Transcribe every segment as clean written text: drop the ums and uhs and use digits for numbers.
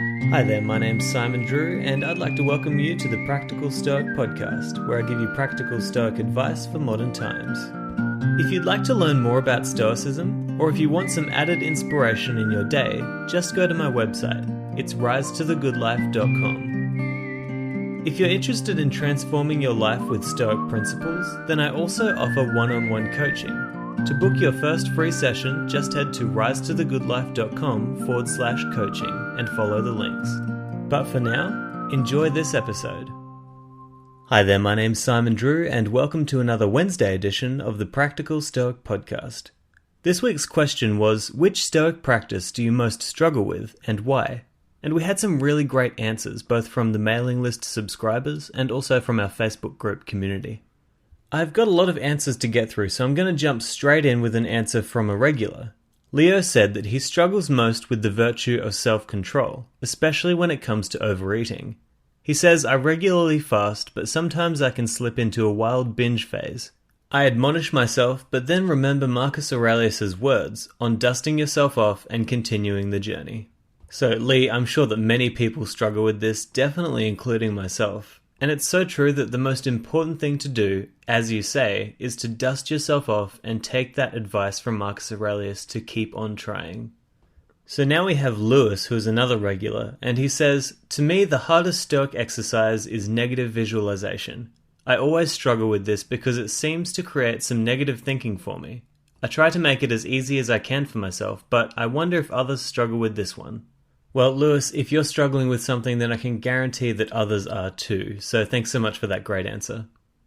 Hi there, my name's Simon Drew, and I'd like to welcome you to the Practical Stoic Podcast, where I give you practical Stoic advice for modern times. If you'd like to learn more about Stoicism, or if you want some added inspiration in your day, just go to my website. It's risetothegoodlife.com. If you're interested in transforming your life with Stoic principles, then I also offer one-on-one coaching. To book your first free session, just head to risetothegoodlife.com/coaching and follow the links. But for now, enjoy this episode. Hi there, my name's Simon Drew, and welcome to another Wednesday edition of the Practical Stoic Podcast. This week's question was, which Stoic practice do you most struggle with, and why? And we had some really great answers, both from the mailing list subscribers and also from our Facebook group community. I've got a lot of answers to get through, so I'm going to jump straight in with an answer from a regular. Leo said that he struggles most with the virtue of self-control, especially when it comes to overeating. He says, I regularly fast, but sometimes I can slip into a wild binge phase. I admonish myself, but then remember Marcus Aurelius's words on dusting yourself off and continuing the journey. So, Lee, I'm sure that many people struggle with this, definitely including myself. And it's so true that the most important thing to do, as you say, is to dust yourself off and take that advice from Marcus Aurelius to keep on trying. So now we have Lewis, who is another regular, and he says, to me the hardest Stoic exercise is negative visualization. I always struggle with this because it seems to create some negative thinking for me. I try to make it as easy as I can for myself, but I wonder if others struggle with this one. Well, Lewis, if you're struggling with something, then I can guarantee that others are too, so thanks so much for that great answer.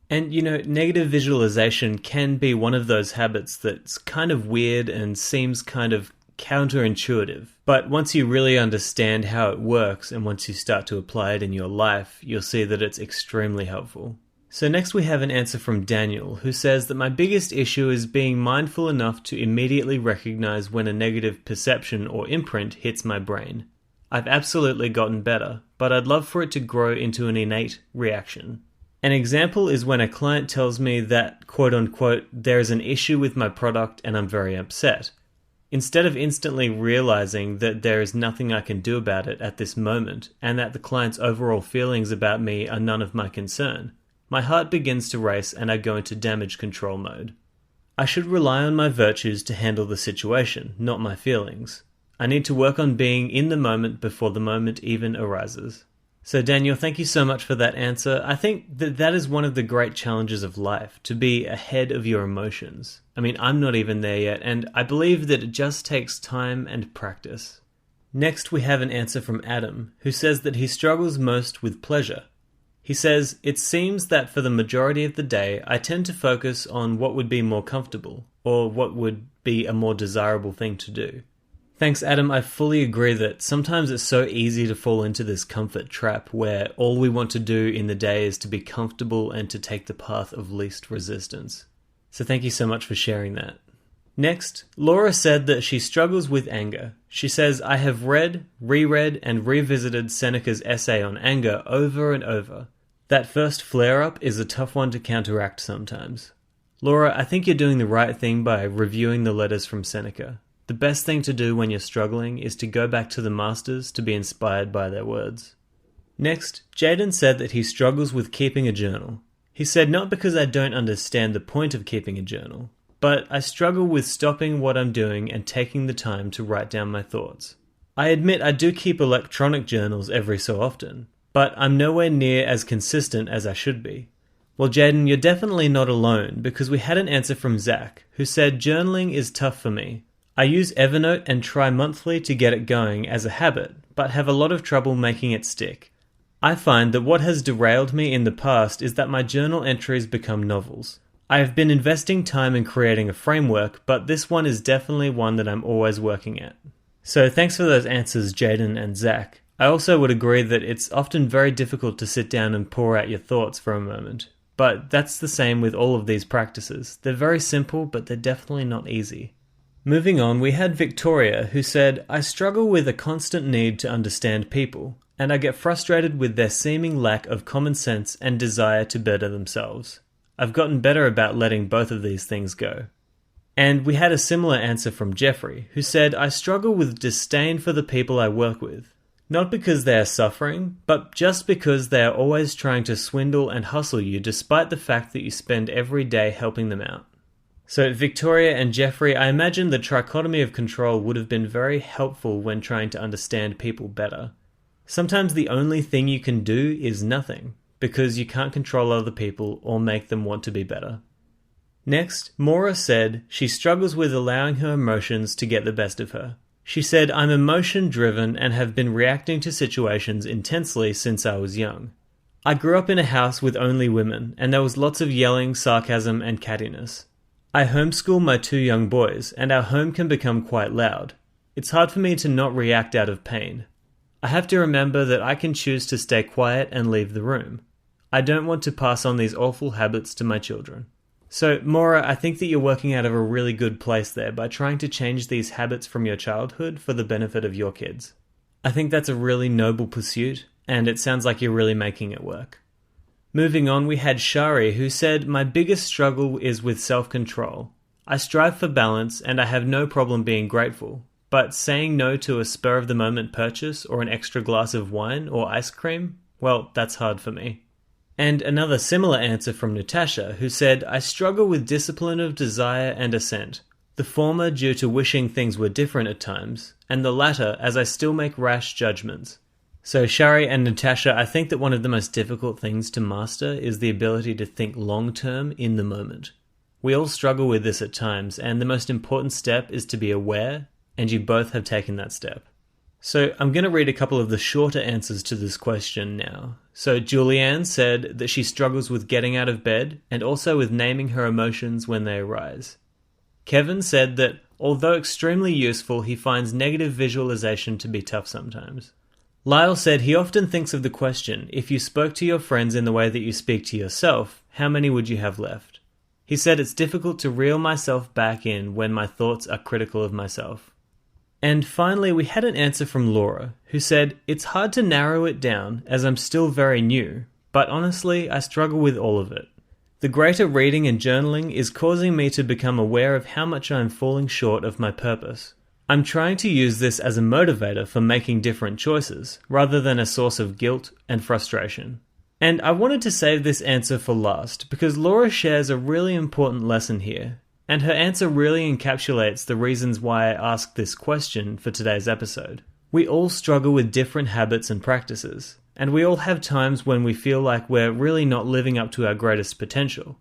And, negative visualization can be one of those habits that's kind of weird and seems kind of counterintuitive. But once you really understand how it works, and once you start to apply it in your life, you'll see that it's extremely helpful. So next we have an answer from Daniel, who says that my biggest issue is being mindful enough to immediately recognize when a negative perception or imprint hits my brain. I've absolutely gotten better, but I'd love for it to grow into an innate reaction. An example is when a client tells me that, quote-unquote, there is an issue with my product and I'm very upset. Instead of instantly realizing that there is nothing I can do about it at this moment, and that the client's overall feelings about me are none of my concern, my heart begins to race and I go into damage control mode. I should rely on my virtues to handle the situation, not my feelings. I need to work on being in the moment before the moment even arises. So Daniel, thank you so much for that answer. I think that is one of the great challenges of life, to be ahead of your emotions. I mean, I'm not even there yet, and I believe that it just takes time and practice. Next, we have an answer from Adam, who says that he struggles most with pleasure. He says, it seems that for the majority of the day, I tend to focus on what would be more comfortable, or what would be a more desirable thing to do. Thanks, Adam. I fully agree that sometimes it's so easy to fall into this comfort trap where all we want to do in the day is to be comfortable and to take the path of least resistance. So thank you so much for sharing that. Next, Laura said that she struggles with anger. She says, I have read, reread, and revisited Seneca's essay on anger over and over. That first flare-up is a tough one to counteract sometimes. Laura, I think you're doing the right thing by reviewing the letters from Seneca. The best thing to do when you're struggling is to go back to the masters to be inspired by their words. Next, Jaden said that he struggles with keeping a journal. He said, not because I don't understand the point of keeping a journal, but I struggle with stopping what I'm doing and taking the time to write down my thoughts. I admit I do keep electronic journals every so often, but I'm nowhere near as consistent as I should be. Well, Jaden, you're definitely not alone, because we had an answer from Zach, who said journaling is tough for me. I use Evernote and try monthly to get it going as a habit, but have a lot of trouble making it stick. I find that what has derailed me in the past is that my journal entries become novels. I have been investing time in creating a framework, but this one is definitely one that I'm always working at. So thanks for those answers, Jaden and Zach. I also would agree that it's often very difficult to sit down and pour out your thoughts for a moment. But that's the same with all of these practices. They're very simple, but they're definitely not easy. Moving on, we had Victoria, who said, I struggle with a constant need to understand people, and I get frustrated with their seeming lack of common sense and desire to better themselves. I've gotten better about letting both of these things go. And we had a similar answer from Jeffrey, who said, I struggle with disdain for the people I work with. Not because they are suffering, but just because they are always trying to swindle and hustle you despite the fact that you spend every day helping them out. So Victoria and Jeffrey, I imagine the trichotomy of control would have been very helpful when trying to understand people better. Sometimes the only thing you can do is nothing, because you can't control other people or make them want to be better. Next, Maura said she struggles with allowing her emotions to get the best of her. She said, "I'm emotion-driven and have been reacting to situations intensely since I was young. I grew up in a house with only women, and there was lots of yelling, sarcasm, and cattiness. I homeschool my 2 young boys, and our home can become quite loud. It's hard for me to not react out of pain. I have to remember that I can choose to stay quiet and leave the room. I don't want to pass on these awful habits to my children." So, Maura, I think that you're working out of a really good place there by trying to change these habits from your childhood for the benefit of your kids. I think that's a really noble pursuit, and it sounds like you're really making it work. Moving on, we had Shari, who said, "My biggest struggle is with self-control. I strive for balance, and I have no problem being grateful. But saying no to a spur-of-the-moment purchase or an extra glass of wine or ice cream, well, that's hard for me." And another similar answer from Natasha, who said, "I struggle with discipline of desire and assent, the former due to wishing things were different at times, and the latter as I still make rash judgments." So Shari and Natasha, I think that one of the most difficult things to master is the ability to think long-term in the moment. We all struggle with this at times, and the most important step is to be aware, and you both have taken that step. So I'm going to read a couple of the shorter answers to this question now. So Julianne said that she struggles with getting out of bed and also with naming her emotions when they arise. Kevin said that although extremely useful, he finds negative visualization to be tough sometimes. Lyle said he often thinks of the question, if you spoke to your friends in the way that you speak to yourself, how many would you have left? He said it's difficult to reel myself back in when my thoughts are critical of myself. And finally, we had an answer from Laura, who said, "It's hard to narrow it down as I'm still very new, but honestly, I struggle with all of it. The greater reading and journaling is causing me to become aware of how much I'm falling short of my purpose. I'm trying to use this as a motivator for making different choices, rather than a source of guilt and frustration." And I wanted to save this answer for last, because Laura shares a really important lesson here. And her answer really encapsulates the reasons why I asked this question for today's episode. We all struggle with different habits and practices, and we all have times when we feel like we're really not living up to our greatest potential.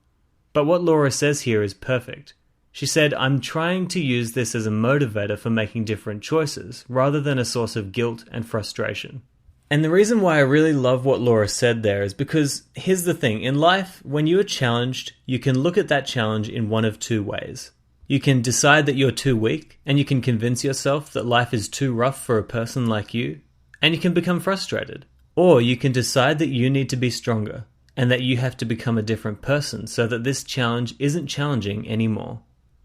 But what Laura says here is perfect. She said, "I'm trying to use this as a motivator for making different choices, rather than a source of guilt and frustration." And the reason why I really love what Laura said there is because here's the thing. In life, when you are challenged, you can look at that challenge in one of 2 ways. You can decide that you're too weak, and you can convince yourself that life is too rough for a person like you, and you can become frustrated. Or you can decide that you need to be stronger, and that you have to become a different person so that this challenge isn't challenging anymore.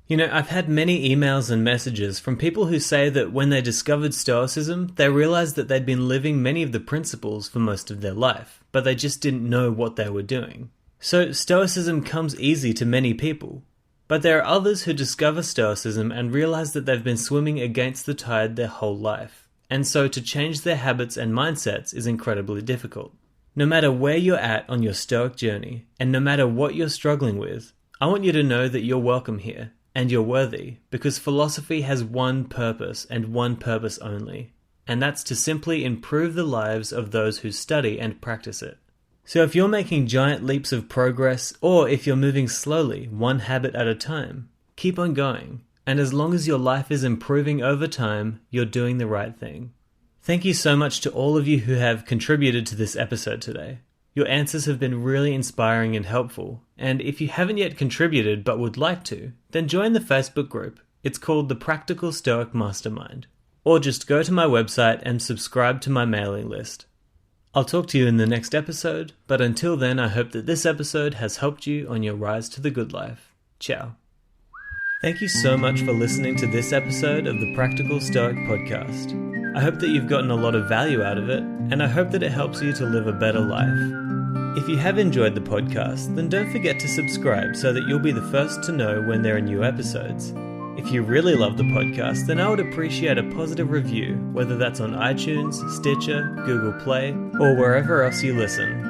You know, I've had many emails and messages from people who say that when they discovered Stoicism, they realized that they'd been living many of the principles for most of their life, but they just didn't know what they were doing. So Stoicism comes easy to many people, but there are others who discover Stoicism and realize that they've been swimming against the tide their whole life, and so to change their habits and mindsets is incredibly difficult. No matter where you're at on your Stoic journey, and no matter what you're struggling with, I want you to know that you're welcome here. And you're worthy, because philosophy has one purpose and one purpose only, and that's to simply improve the lives of those who study and practice it. So if you're making giant leaps of progress, or if you're moving slowly, one habit at a time, keep on going, and as long as your life is improving over time, you're doing the right thing. Thank you so much to all of you who have contributed to this episode today. Your answers have been really inspiring and helpful, and if you haven't yet contributed but would like to, then join the Facebook group. It's called the Practical Stoic Mastermind. Or just go to my website and subscribe to my mailing list. I'll talk to you in the next episode, but until then I hope that this episode has helped you on your rise to the good life. Ciao. Thank you so much for listening to this episode of the Practical Stoic Podcast. I hope that you've gotten a lot of value out of it, and I hope that it helps you to live a better life. If you have enjoyed the podcast, then don't forget to subscribe so that you'll be the first to know when there are new episodes. If you really love the podcast, then I would appreciate a positive review, whether that's on iTunes, Stitcher, Google Play, or wherever else you listen.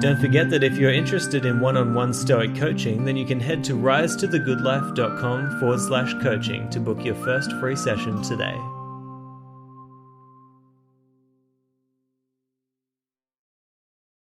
Don't forget that if you're interested in one-on-one Stoic coaching, then you can head to risetothegoodlife.com/coaching to book your first free session today.